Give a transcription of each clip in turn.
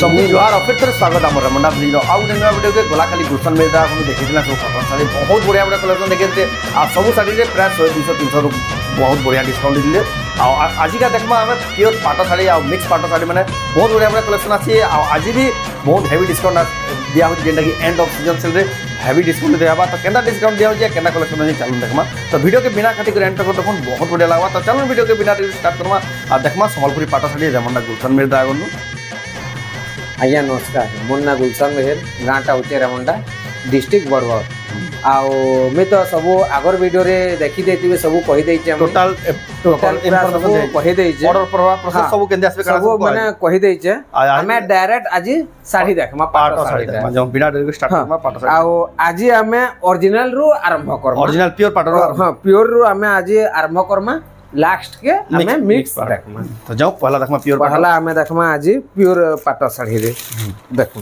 सबू जुहार और फिर थोड़े स्वागत आम रमंडा ब्रिज आउ गोटे नुआ वीडियो के गला खाली गुलशन मेहता आपको देखी सब कटन शाढ़ी बहुत बढ़िया बढ़िया कलेक्शन देखते आ सब शाढ़ी प्राय 100-200-300 बहुत बढ़िया डिस्काउंट देते आजिका देखमा आम प्योर पाट शाढ़ी आ मिक्स पाट शाढ़ी मैंने बहुत बढ़िया बढ़िया कलेक्शन अच्छी आज भी बहुत हेवी डिस्काउंट दिया जेनटा कि and of season cell heavy discount दिया तो केना डिस्काउंट दिया केना कलेक्शन अच्छी चलो देखमा तो वीडियो के बिना काटी एंड तक देखो बहुत बढ़िया लगा तो चलो वीडियो के बिना स्टार्ट करमा आ देखमा सम्बलपुरी पाट शाढ़ी रमंडा गुलशन मेहता आगन आज्ञा नमस्कार मोर ना गुलशन मेहर गाँटा हूँ रमंडा डिस्ट्रिक्ट बरगढ़ आउ मैं तो सब आगर वीडियो रे देखी देती सब कही दे टोटल कही दे ऑर्डर प्रभाव प्रोसेस सब केंदे आसे सब माने कही दे हमें डायरेक्ट आज साड़ी देखमा पाट साड़ी जब बिना डेरी स्टार्ट करमा पाट साड़ी आउ आज हमें ओरिजिनल रु आरंभ करबा ओरिजिनल प्योर पाट हां प्योर रु हमें आज आरंभ करमा लास्ट के हमें मिक्स देखमा तो जाओ पहला देखमा प्योर पहला हमें देखमा आज प्योर पाट साड़ी रे देखो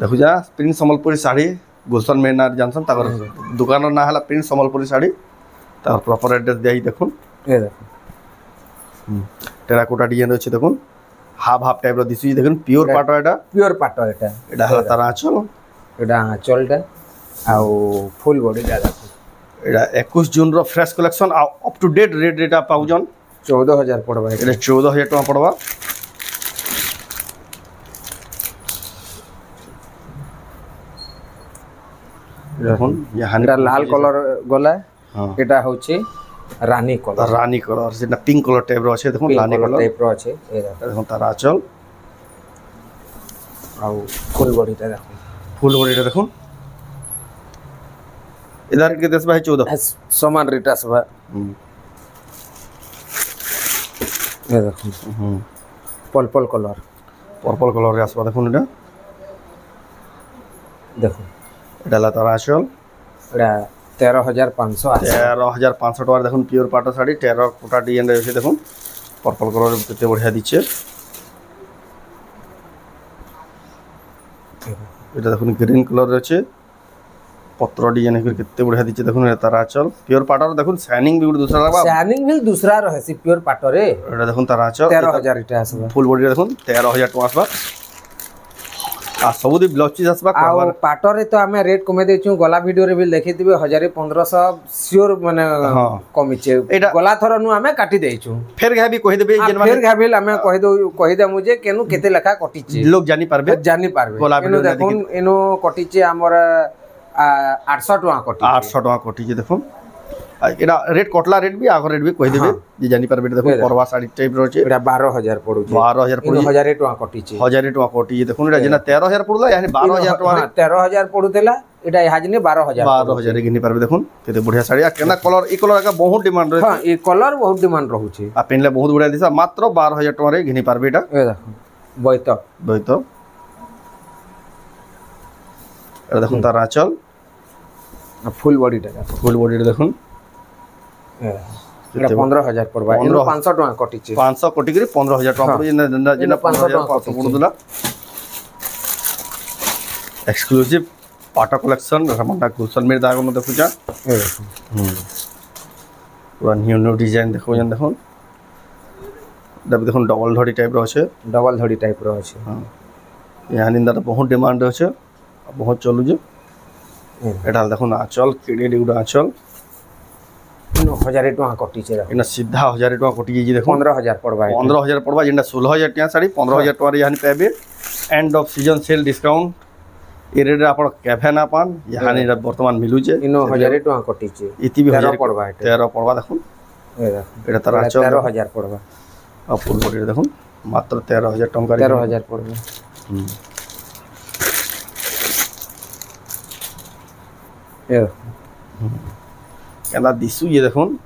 देखो जा प्रिंट सम्बलपुरी साड़ी गुलशन मेहना जानसन ताकर दुकान ना हला प्रिंट सम्बलपुरी साड़ी तार प्रॉपर एड्रेस देई देखुन ए देखो टेराकोटा डिजाइन अछि देखुन हाफ हाफ टाइप रो दिसु देखुन प्योर पाट एटा हला तार आंचल एटा आंचलटा आउ फुल बॉडी दा देखो एटा 21 जून रो फ्रेश कलेक्शन आ अप टू डेट रेट रेटा पाउजन 14000 पड़बा एटा 14000 टका पड़बा देखुन यहाँ लाल कलर गला एटा होची रानी कलर सेटा पिंक कलर टाइप रो अछि देखुन रानी कलर टाइप रो अछि ए देखुन तार आंचल आउ फुल बॉडीटा देखो फुल बॉडीटा देखुन इधर के देश भाई 14 समान रेटा सब ये देखो पर्पल कलर रे आसबा देखुन एटा देखो एटा ला तार आंचल एटा 13500 टका देखुन प्योर पाट साड़ी टेराकोटा डिजाइन रे अछि देखुन पर्पल कलर केते बढ़िया दिछे एटा देखुन ग्रीन कलर रे अछि पत्र डिजाइन के केते बढ़िया दिछे देखुन तार आंचल प्योर पाट रे देखुन शाइनिंग भी दूसरा लगबा शाइनिंग भी दूसरा रहे सी प्योर पाट रे एटा देखुन तार आंचल 13000 इटा आसबा फुल बॉडी देखुन 13000 टका आसबा आ सबुदी ब्लाउज चीज आसबा आ पाट रे तो हमें रेट कमे देछु गला वीडियो रे भी देखिथिबे 1500 श्योर माने कमिचे गला थरो नु हमें काटी देछु फेर घाबी कहि देबे जेन फेर घाबी हमें कहि दे मुझे केनु केते लेखा कटिचे लोग जानि पारबे एनु देखुन एनु कटिचे हमर 800 टका कटिचे 800 टका कटिचे देखुन एडा रेट कटला रेट भी आगर रेट भी कहि देबे जे जानि पारबे देखो परवा साड़ी टाइप रो छे एडा 12000 पड़ु छे 12000 पड़ु 1000 टका कटिचे 1000 टका कटिचे देखुन एडा जेना 13000 पड़ुला यानी 12000 टका 13000 पड़ुतेला एडा हाजने 12000 घिनि पारबे देखुन केते बढ़िया साड़ी आ केना कलर ई कलर का बहुत डिमांड रहे हां ई कलर बहुत डिमांड रहू छे आ पेनले बहुत बढ़िया दिसा मात्र 12000 टका रे घिनि पारबे एटा ए देखो बैत एटा देखुन तार आंचल फुल बॉडी देखुन एटा 15000 पड़बा 500 टका कटिचे 500 कटि करी 15000 टका पड़ु जेना 500 टका पड़ुला एक्सक्लूसिव पाटा कलेक्शन रमंडा गुलशन मेहता आगन देखु जा पूरा न्यू डिजाइन देखो जन देखो देखुन डबल धड़ी टाइप रो अछि हां यहाँ निंदा बहुत डिमांड अछि बहुत चलु जे एटा देखुन आंचल केडे डिउडा आंचल 1000 टका कटिचे इना सीधा 1000 टका कटि जे देखो 15000 पड़बा जेंडा 16000 टका साड़ी 15000 टका यानी पेबे end of season sale discount ए रेट आपण कैफे ना पान यानी वर्तमान मिलु जे इनो 1000 टका कटिचे इति भी 13 पड़बा 13 पड़बा देखुन ए देखो एटा तार 13000 पड़बा आ फुल बॉडी देखुन मात्र 13000 टका 13000 पड़बा ए केना दिसु ये देखुन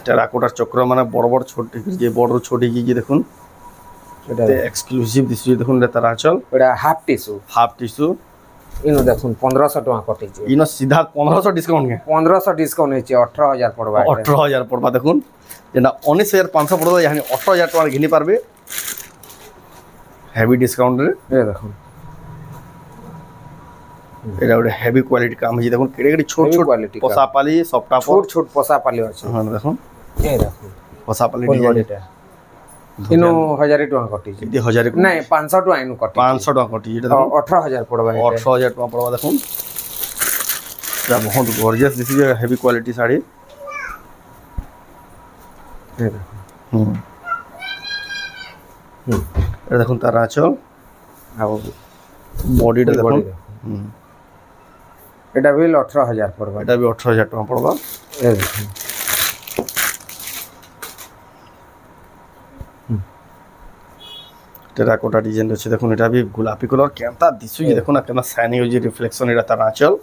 टेराकोटा चक्र माने बड़ छोटी जे बड़ छोटी जे देखुन एटा एक्सक्लूसिव दिसु देखुन तार आंचल एटा हाफ टिश्यू इनो देखुन 1500 टका कटिचे इनो सीधा 1500 डिस्काउंट के 1500 डिस्काउंट हेचे 18000 पड़बा 18000 पड़बा देखुन जेना 19500 पड़बा यानी 18000 टका घिनि पारबे हेवी डिस्काउंट रे ए देखुन एटा गोटे हेवी क्वालिटी काम है देखो केड़े केड़े छोट छोट पसापाली सफ्टा छोट छोट पसापाली अछि हां देखो ए देखो ପଶାପାଲି ଫୁଲ୍ ଡିଜାଇନ ବଡିଟା ଇନୁ 1000 ଟଙ୍କା କଟିଛି ଏଠି 1000 ନାଇଁ 500 ଟଙ୍କା ଇନୁ କଟି 500 ଟଙ୍କା କଟି ଏଟା ଦେଖୁନ୍ 18000 ପଡବା 18000 ଟଙ୍କା ପଡ଼ବା ଦେଖୁନ୍ এটা ବହୁତ ଗର୍ଜିୟସ୍ ଦିଶୁଛି ହେଭି କ୍ୱାଲିଟି ଶାଢ଼ୀ এটা দেখুন তার আঁচল ଆଉ বডিটা দেখুন এটা বিল 18000 পড়বা এটা বি 18000 টাকা পড়বা এ দেখুন টেরাকোটা ডিজাইন আছে দেখুন এটা বি গোলাপি কালার কেমতা দিশুଛି দেখুন না কেমন শাইনি হচ্ছে রিফ্লেকশন এটা তার আঁচল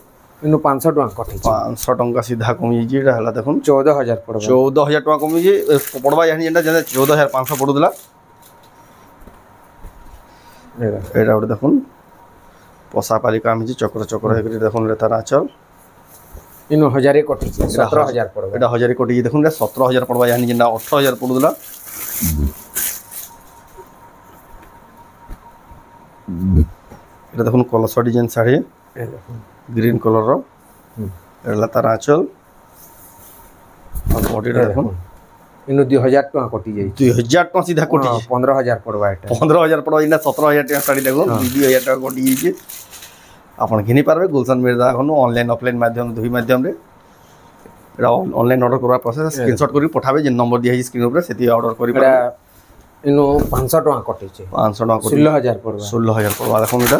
ইনু 500 টଙ୍କା কটিছে 500 টଙ୍କା সিধা কমিଯାଇଛି এটা ହେଲା দেখুন 14000 পড়বা 14000 ଟଙ୍କା କମିଛି ପଡ଼ବା ଜାଣି ଯେନ୍ଟା ଯେନ୍ଟା 14500 ପଡ଼ୁଥିଲା এটা ଗୋଟେ দেখুন ପଶାପାଲି କାମ ହେଇଛି ଚକ୍ର ଚକ୍ର ହେଇକରି ଦେଖୁন এটা ତାର ଆঁଚল ইনু 1000 কটিছে 17000 পড়বা এটা 1000 কটিଛି দেখুন এটা 17000 পড়বা জানি যেন্টা 18000 পড়ୁଥିଲା এটা দেখুন কলসা ডিজাইন শাড়ি গ্রিন কলর এটা তার আঁচল আর বডিটা দেখুন ইনু 2000 টଙ୍କା কটি যাই 2000 টଙ୍କା সিধা কটিছে 15000 পড়বা এটা 15000 পড়বা ইনা 17000 টাকা শাড়ি দেখুন 2000 টাকা কটি যাইছে আপন ঘিনি পারবে গুলশান মির্জা এখন অনলাইন অফলাইন মাধ্যম দুই মাধ্যমে এটা অনলাইন অর্ডর করার প্রসেস স্ক্রিনশট করি পঠাবে যে নম্বর দিয়া স্ক্রিন উপরে সেটি অর্ডর করি এটা ইনু 500 টଙ୍କା কটিছে 500 টাকা কটি 16000 পড়বা 16000 পড়বা দেখুন এটা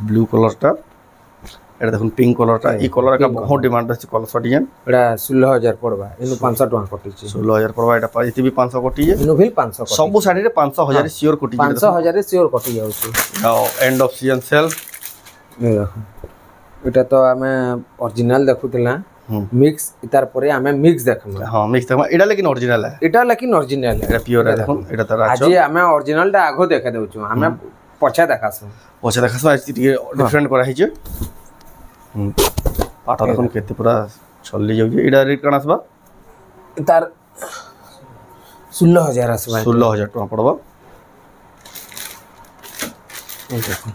ব্লু কালারটা এটা দেখুন পিঙ্ক কালারটা এই কালার का बहुत डिमांड আছে কলসা ডিজাইন এটা 16000 পড়বা ইনু 500 টଙ୍କା কটিছে 16000 পড়বা এটা পাইতি বি 500 কোটি ইনু ভিল 500 কোটি সব শাড়ি রে 500 1000 সিওর কোটি 500 রে সিওর কটি যাଉଛି এন্ড অফ সিজন সেল দেখো এটা তো আমি অরিজিনাল দেখুতলা মিক্স ইতার পরে আমি মিক্স দেখমা হ্যাঁ মিক্স দেখমা এটা লেকিন অরিজিনাল है এটা লেকিন অরিজিনাল এটা পিওর है দেখুন এটা তার আজ আমি অরিজিনালটা আগো দেখা দেউଛୁ আমি পছা দেখাছো পছা দেখাছো আজ টিকে ডিফরেন্ট করা হইছে পাটা দেখুন কেতে পুরা চলি যাଉଛି এটা রেট কাণ আসবা তার 16000 আসবা 16000 টাকা পড়বা দেখুন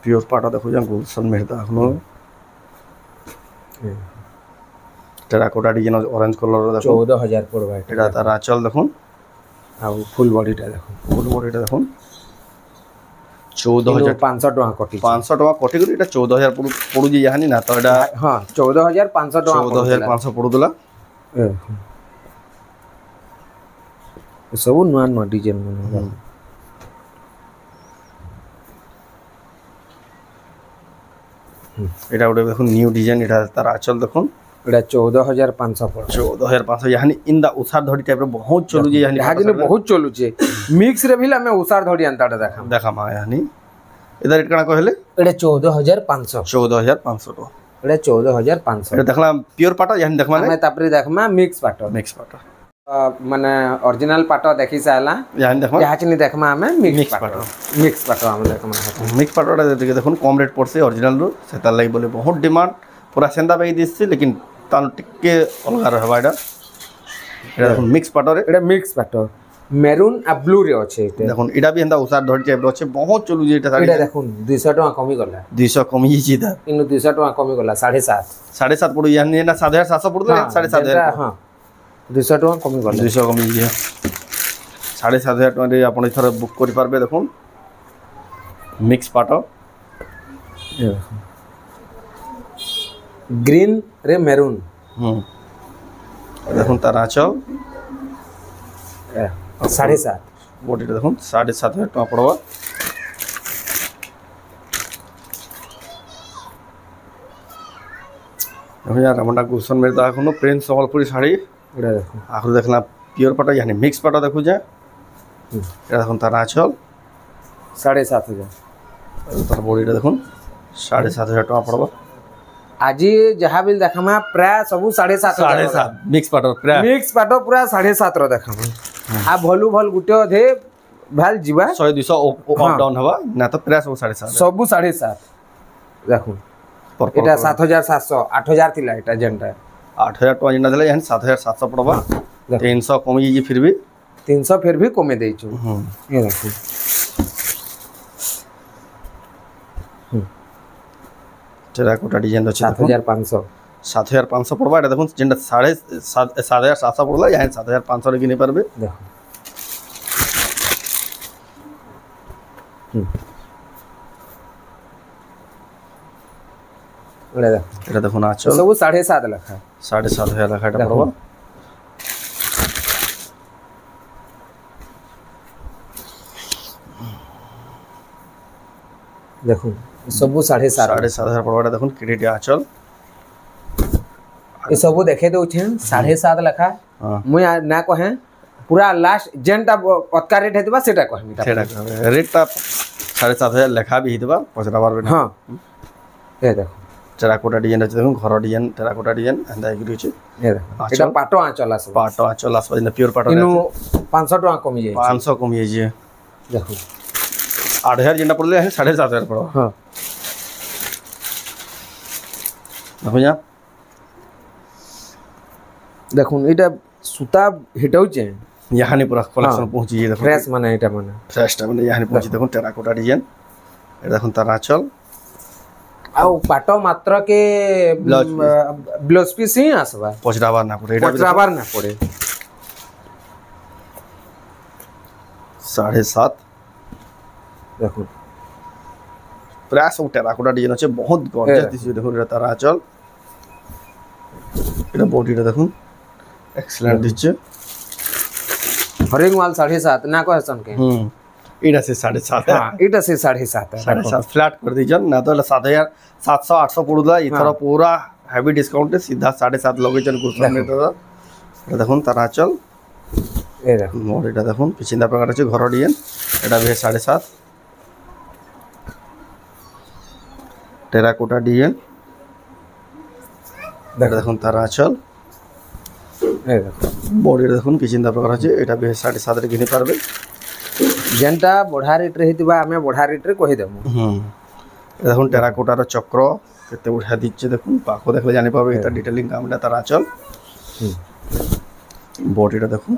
পিওর পাটা দেখো যান গুলশান মেহতা এখন টেরাকোটা ডিজাইন অরেঞ্জ কালার দেখো 14000 পড়বা এটা তার আঁচল দেখুন আর ফুল বডিটা দেখুন ফুল বডিটা দেখুন 14000 500 টଙ୍କା কটি 500 টাকা কোটি করে এটা 14000 পড়ুজি জানি না তো এটা হ্যাঁ 14500 টଙ୍କା 14500 পড়ুদলা ସବୁ ନୂଆ ନୂଆ ଡିଜାଇନ ମାନେ এটা ଗୋଟେ দেখুন নিউ ডিজাইন এটা তার আঁচল দেখুন এটা 14500 পড় 14500 यानी इन द उसार धड़ी टाइप रे बहुत चलु जे यानी हाजिने बहुत चलुचे मिक्स रे भी हमें उसार धड़ी अंताटा देखा मा यानी इधर रेट कणा कहले एटा 14500 14500 तो एटा 14500 एटा देखला प्योर पाटा यानी देखमा हमें तापरे देखमा मिक्स पाटा माने ओरिजिनल पाटा देखि साला यानी देखमा हाजिने देखमा हमें मिक्स पाटा हम देखमा मिक्स पाटा देखुन कम रेट पड़से ओरिजिनल रो सेता लागि बोले बहुत डिमांड पूरा सेंदा बाई दिसछि लेकिन तान टिके अलगा रहबा एटा देखुन मिक्स पाटा रे एटा मिक्स पाटा মেরুন আর ব্লু রে আছে এটা দেখুন এটা বি হেন্দা উসার ধরি টাইপ আছে বহুত চলু যে এটা শাড়ি এটা দেখুন 200 টাকা কমি গলা 200 কমি যাইছি তা ইনু 200 টাকা কমি গলা 7.5 7.5 পড়ু ইয়ানি না 7.5 পড়ু 7.5 হ্যাঁ 200 টাকা কমি গলা 200 কমি গিয়া 7.5 টাকা রে আপন এথর বুক করি পারবে দেখুন মিক্স পাটো গ্রিন রে মেরুন দেখুন তার আঁচল 7.5 বডিটা দেখুন 7.5 টাকা পড়বা দেখুন यार আমরা গুলশান মেরদা এখনো প্রিন্স সম্বলপুরি শাড়ি এটা দেখুন আখর দেখলা পিওর পাটা यानी মিক্স পাটা দেখু যা এটা দেখুন তার আঁচল 7.5 তার বডিটা দেখুন 7.5 টাকা পড়বা আজি যাহা বিল দেখামা প্রায় সবু 7.5 মিক্স পাটো প্রায় মিক্স পাটো পুরা 7.5 র দেখামা आ भलु भल गुटे अधे भाल जीवा 100 200 अप डाउन हवा ना तो प्रेस हो 7.5 सबु 7.5 देखो एटा 7700 8000 थिला एटा जेंटा 8000 टका जिना देले यानी 7700 पड़बा 300 कमी जी फिर भी 300 फिर भी कमे देइछु ये देखो টেরাকোটা ডিজাইন আছে 7500 7500 পড়বা। এটা দেখুন যেটা 7500 পড়লা, यहाँ 7500 রে কিনে পারবে। দেখুন এটা দেখুন আঁচল ସବୁ 7.5 লেখা 7500 লেখা এটা পড়বা। দেখুন ସବୁ 7.5 7500 পড়বা। এটা দেখুন ক্রেডিট আঁচল ଏ ସବୁ ଦେଖେଇ ଦଉଛେ 7.5 ଲେଖା। ମୁଇଁ ନା କହେ ପୁରା ଲାଷ୍ଟ ଯେନ୍ଟା ଅତକା ରେଟ୍ ହେଇଥିବା ସେଟା କହିମି। সেটা রেটটা 7500 লেখা বি হইতবা, পচরা পারবে না। হ্যাঁ এ দেখো টেরাকোটা ডিজাইন আছে দেখুন, ঘর ডিজাইন টেরাকোটা ডিজাইন এন্ড এগ্রি আছে। এ দেখো এটা পাটো আঁচল আসবে, পাটো আঁচল আসবে, যেটা পিওর পাটো ইনু 500 টাকা কমি যাই 500 কমি যাইছে। দেখো 8000 যেটা পড়লে 7500 পড়বা। হ্যাঁ দেখো যা দেখুন এটা সুতা হেটাউছে यहाँ पूरा कलेक्शन पहुंची ये देखो ফ্রেশ মানে এটা মানে फ्रेश মানে यहाँ पहुंची देखो टेराकोटा डिजाइन। ये देखो तार आंचल ଆଉ ପାଟ ମାତ୍ର କେ ବ୍ଲାଉଜ ପିସ୍ ହିଁ আসবা, पचराबार ना पड़े। ପଚରାବାର ନା ପଡେ। 7.5 দেখুন पूरा सब टेराकोटा डिजाइन আছে, बहुत गॉर्जियस दिस देखो। এটা তার আঁচল, এটা বডিটা দেখুন এক্সেলেন্ট দিচ্ছে। হরিং ওয়াল 7.5 না কহসন কে এটা সে 7.5 হ্যাঁ এটা সে 7.5 7.5 फ्लैट कर दीजन ना तो 7700 800 পড়ুলা। ইথর পুরা হেভি ডিসকাউন্টে সিধা 7.5 লগেজন গুলশান में। তো এটা দেখুন তার আঁচল, এই দেখুন বডিটা দেখুন পিছিন্দা প্রকার আছে ঘর ডিজাইন। এটা भी 7.5 টেরাকোটা ডিজাইন। এটা দেখুন তার আঁচল, এই দেখুন বডিটা দেখুন পিছিন্দা প্রকার আছে। এটা भी 7.5 রে কিনে পারবে। যেনটা বড়া রেট রে হইতিবা আমি বড়া রেট রে কহি দেবো। এটা দেখুন টেরাকোটার চক্র কেতে বঢ়িয়া দিচ্ছে দেখুন, পাখো দেখলে জানি পাবে এটা ডিটেলিং কামটা তার আঁচল। বডিটা দেখুন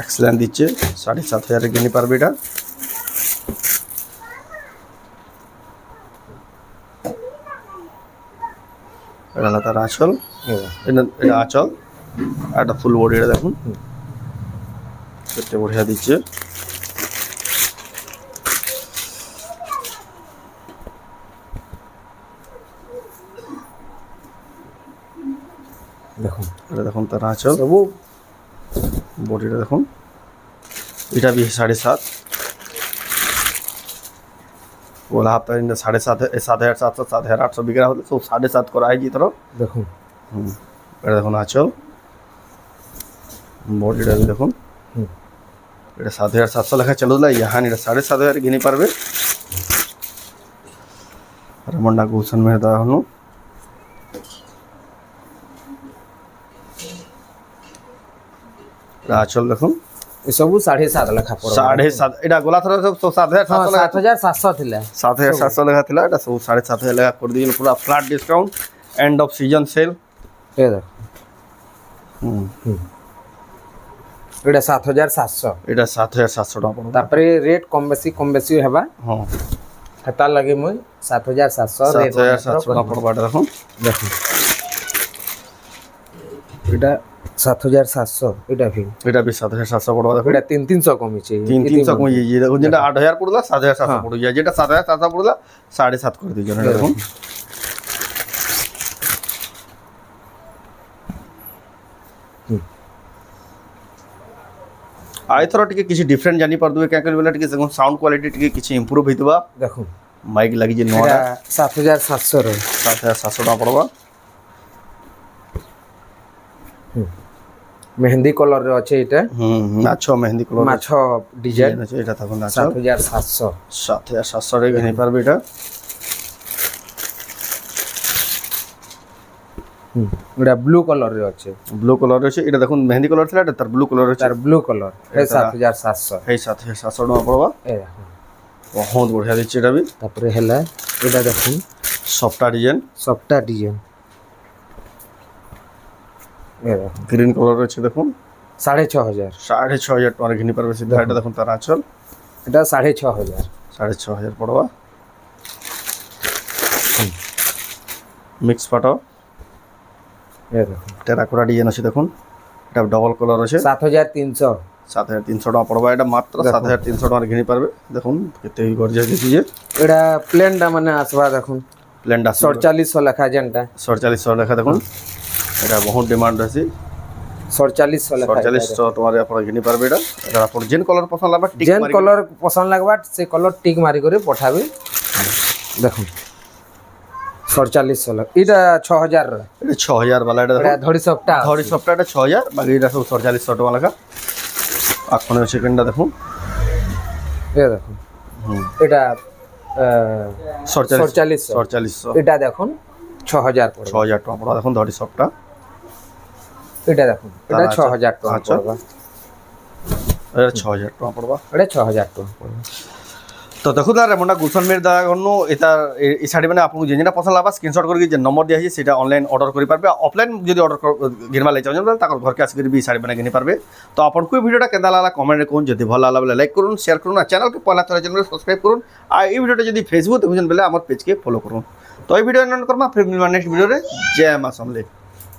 এক্সেলেন্ট দিচ্ছে, 7500 রে কিনে পারবে। এটা এটা তার আঁচল, এটা আঁচল। একটা ফুল বডিটা দেখুন কেতে বঢ়িয়া দিচ্ছে। দেখুন এটা দেখুন তার আঁচল, সবু বডিটা দেখুন। এটা भी 7.5 बोला हफ्ता 7.5 7,700 7,800 বিক্রি হলে সব 7.5 করা হয়। तरफ দেখুন এটা দেখুন আঁচল, বডিটা দেখুন। এটা 7,700 লেখা চলুলা, यहाँ এটা 7,500 কিনে পারবে। রমন্ডা গুলশান में দেওয়া হলো। আঁচল দেখুন এসবু 7.5 লেখা পড়ে 7.5 এটা গোলা থরা সব 7,700 লেখা 7,700 ଥିଲା 7,700 লেখা ଥିଲା। এটা সব 7,500 লেখা করে দিয়েছেন, পুরা flat discount, end of season sale. এই দেখো এটা 7,700 এটা 7,700 টাকা পড়বে। তারপরে রেট কম বেশি হেবা। হ্যাঁ হেতা লাগি মই 7,700 রেট 7,700 টাকা পড়বে। এটা দেখুন দেখুন এটা 7,700 এটা ভি এটা भी 7,700 পড়বে। দেখুন এটা 300 কমিছে 300 কমে যাইছে। দেখুন যেটা 8,000 পড়লা 7,700 পড়ে যায়, যেটা 7,700 পড়লা 7.5 করে দিয়েছেন। এটা দেখুন আইথর টিকে কিছু ডিফরেন্ট জানি পারদবে क्या करे बोला टिके साउंड क्वालिटी टिके কিছু ইমপ্রুভ হইতবা। দেখুন মাইক লাগি যে নটা 7,700 রে 7,700 টাকা পড়বা। মেহেন্দি কলর রে আছে এটা মাছ মেহেন্দি কলর মাছ ডিজাইন আছে। এটা তখন আছে 7,700 7,700 রে কিনে পারবে। এটা এটা ব্লু কলর রে আছে, ব্লু কলর আছে। এটা দেখুন মেহেন্দি কলর ছিল, এটা তার ব্লু কলর আছে। তার ব্লু কলর এই 7,700 এই 7,700 টাকা পড়বা। এই দেখুন বহুত বঢ়িয়া দিচ্ছে। এটা भी তারপরে হেলা এটা দেখুন সফটা ডিজাইন, সফটা ডিজাইন। এই দেখুন গ্রিন কলর আছে। দেখুন 6,500 6,500 টাকা কিনে পারবে সিধা। এটা দেখুন তার আঁচল, এটা 6,500 6,500 পড়বা। মিক্স পাট ये देखो টেরাকোটা ডিজাইন আছে দেখুন এটা ডবল কলর আছে 7300 7300 টাকা পড়বা এটা মাত্র 7300 টাকা ঘিনি পারবে দেখুন কেতে গর্জিয়াস দিছিছে एडा प्लेनडा माने आसबा देखुन প্লেনডা 4700 লেখা যেনটা 4700 লেখা দেখুন এটা বহুত ডিমান্ড আছে 4700 লেখা 4700 টাকা আপনি ঘিনি পারবে এটা এটা আপন যেন কলর পছন্দ লাগবা টিক जेन कलर पसंद लगबा से कलर टिक मारी करे पठाबे देखुन 4700 इटा 6000 এটা 6000 वाला এটা एडा দেখুন धड़ी सबटा ধরি সবটা এটা 6000 বাকি এটা সব 4700 টাকা লেখা এখন সেকেন্ডটা দেখুন ये देखो এটা 4700 এটা দেখুন 6000 পড়বে 6000 টাকা পড়া দেখুন ধরি সবটা এটা দেখুন এটা 6000 টাকা আচ্ছা। পড়বে এটা 6000 টাকা পড়বা এটা 6000 টাকা পড়বে তো দেখুন আর এমনটা গুলশন মেয়ের দ্বারা কোনো এটা এই শাড়ি মানে আপনার যেটা পছন্দ লাগবা স্ক্রিনশট করে যে নম্বর দিয়া হয়েছে সেটা অনলাইন অর্ডর করে পারবে অফলাইন যদি অর্ডর ঘিনবা লাগে চাহুন তাহলে তার ঘরকে আসি এই শাড়ি মানে ঘিনি পারবে তো আপনার ভিডিওটা কেদা লাগলা কমেন্টে করুন যদি ভালো লাগলে লাইক করুন শেয়ার করুন আর চ্যানেলকে পয়লা তোরা চ্যানেল সাবস্ক্রাইব করুন আর এই ভিডিওটা যদি ফেসবুক দেখুন বেলে আমার পেজকে ফলো করুন তো এই ভিডিও এন্ড করবা ফির মিলবা নেক্সট ভিডিওরে জয় মা সমলে।